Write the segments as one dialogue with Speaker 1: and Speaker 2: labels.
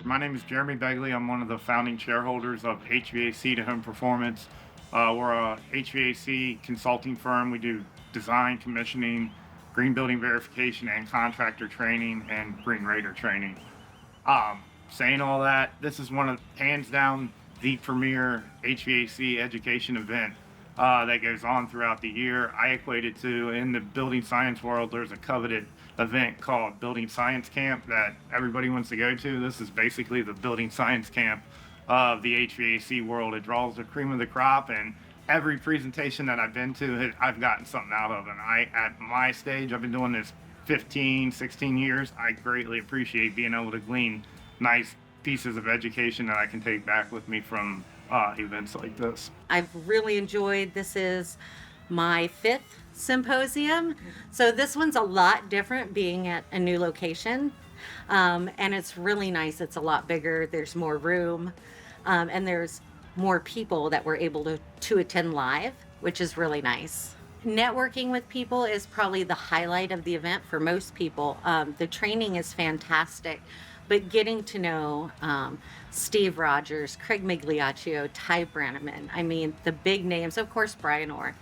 Speaker 1: My name is Jeremy Begley. I'm one of the founding shareholders of HVAC to Home Performance. We're a HVAC consulting firm. We do design, commissioning, green building verification, and contractor training and green raider training. Saying all that, this is one of, hands down, the premier HVAC education event that goes on throughout the year. I equate it to, in the building science world, there's a coveted event called Building Science Camp that everybody wants to go to. This is basically the building science camp of the HVAC world. It draws the cream of the crop, and every presentation that I've been to, I've gotten something out of. And at my stage, I've been doing this 15, 16 years. I greatly appreciate being able to glean nice pieces of education that I can take back with me from events like this.
Speaker 2: I've really enjoyed, this is my 5th symposium. So this one's a lot different being at a new location. And it's really nice. It's a lot bigger. There's more room. And there's more people that were able to attend live, which is really nice. Networking with people is probably the highlight of the event for most people. The training is fantastic, but getting to know Steve Rogers, Craig Migliaccio, Ty Branneman, I mean, the big names, of course, Brian Orr.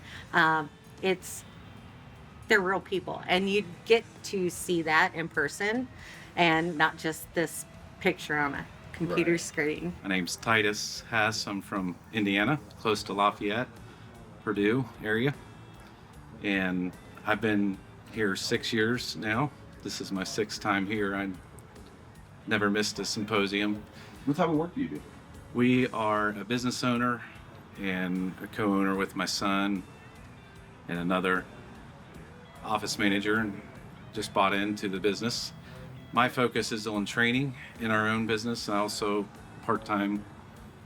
Speaker 2: They're real people, and you get to see that in person and not just this picture on a computer screen.
Speaker 3: My name's Titus Hass. I'm from Indiana, close to Lafayette, Purdue area. And I've been here 6 years now. This is my 6th time here. I never missed a symposium.
Speaker 4: What type of work do you do?
Speaker 3: We are a business owner and a co-owner with my son and another office manager, and just bought into the business. My focus is on training in our own business. I also part-time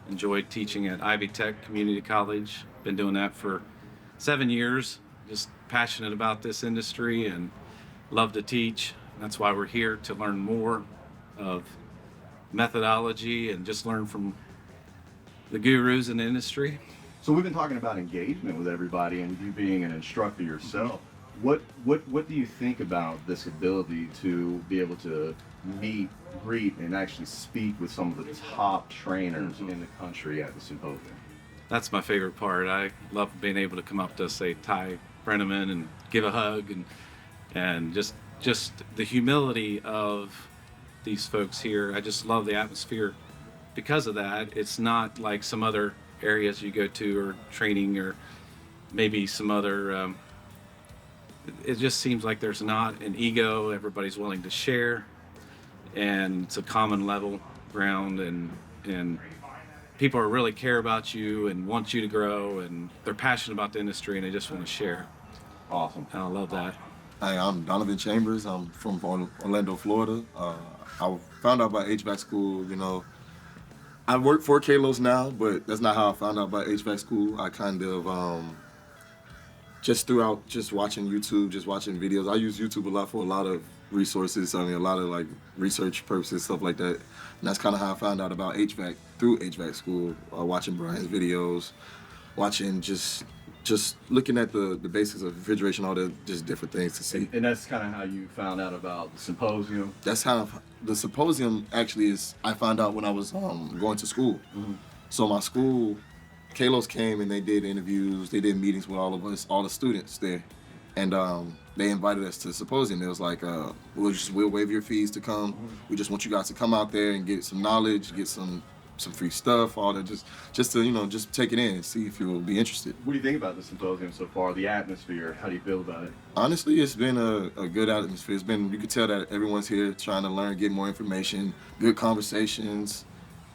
Speaker 3: enjoyed teaching at Ivy Tech Community College. Been doing that for 7 years. Just passionate about this industry and love to teach. That's why we're here, to learn more of methodology and just learn from the gurus in the industry.
Speaker 4: So we've been talking about engagement with everybody and you being an instructor yourself. What do you think about this ability to be able to meet, greet, and actually speak with some of the top trainers in the country at the symposium?
Speaker 3: That's my favorite part. I love being able to come up to, say, Ty Branneman and give a hug, and just the humility of these folks here. I just love the atmosphere because of that. It's not like some other areas you go to or training or maybe some other it just seems like there's not an ego. Everybody's willing to share, and it's a common level ground, and people really care about you and want you to grow, and they're passionate about the industry and they just want to share.
Speaker 4: Awesome.
Speaker 3: And I love that.
Speaker 5: Hi, I'm Donovan Chambers. I'm from Orlando, Florida. I found out about HVAC school, I work for Kalos now, but that's not how I found out about HVAC school. I kind of, just throughout just watching YouTube, just watching videos. I use YouTube a lot for a lot of resources. I mean, a lot of like research purposes, stuff like that. And that's kind of how I found out about HVAC, through HVAC school, watching Brian's videos, watching just looking at the basics of refrigeration, all the just different things to see.
Speaker 4: And that's kind of how you found out about the symposium?
Speaker 5: That's how the symposium actually is. I found out when I was going to school. Mm-hmm. So my school, Kalos came and they did interviews, they did meetings with all of us, all the students there. And they invited us to the symposium. It was like, we'll waive your fees to come. We just want you guys to come out there and get some knowledge, get some free stuff, all that, just to, just take it in and see if you'll be interested.
Speaker 4: What do you think about the symposium so far, the atmosphere? How do you feel about it?
Speaker 5: Honestly, it's been a good atmosphere. You can tell that everyone's here trying to learn, get more information, good conversations,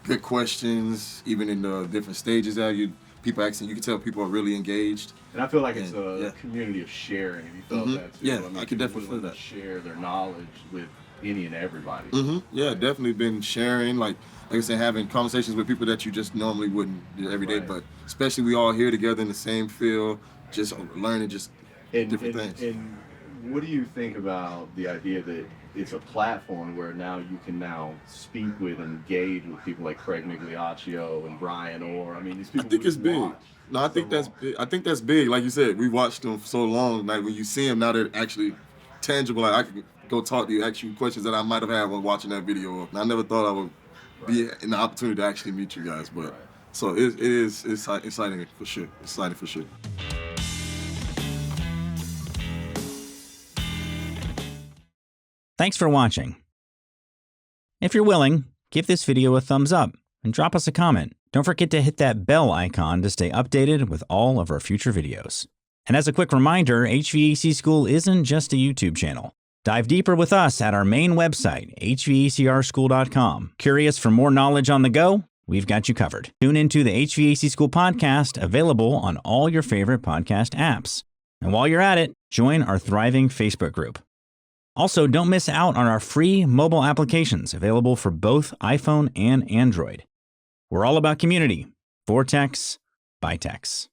Speaker 5: good questions, even in the different stages that people asking. You can tell people are really engaged.
Speaker 4: And I feel like it's a community of sharing. Have you felt that too?
Speaker 5: Yeah, I can definitely feel that.
Speaker 4: Share their knowledge with any and everybody.
Speaker 5: Yeah, definitely been sharing, like I said, having conversations with people that you just normally wouldn't do every day, but especially we all here together in the same field, just learning different things.
Speaker 4: And what do you think about the idea that it's a platform where now you can now speak with and engage with people like Craig Migliaccio and Brian Orr? I mean, these people.
Speaker 5: I think it's big. No, I think that's big. I think that's big. Like you said, we watched them for so long. Like when you see them now, they're actually tangible. Like I could go talk to you, ask you questions that I might have had when watching that video. I never thought I would be in the opportunity to actually meet you guys. But so it is exciting for sure. Exciting for sure.
Speaker 6: Thanks for watching. If you're willing, give this video a thumbs up and drop us a comment. Don't forget to hit that bell icon to stay updated with all of our future videos. And as a quick reminder, HVAC School isn't just a YouTube channel. Dive deeper with us at our main website, hvacrschool.com. Curious for more knowledge on the go? We've got you covered. Tune into the HVAC School podcast, available on all your favorite podcast apps. And while you're at it, join our thriving Facebook group. Also, don't miss out on our free mobile applications available for both iPhone and Android. We're all about community, for techs, by techs.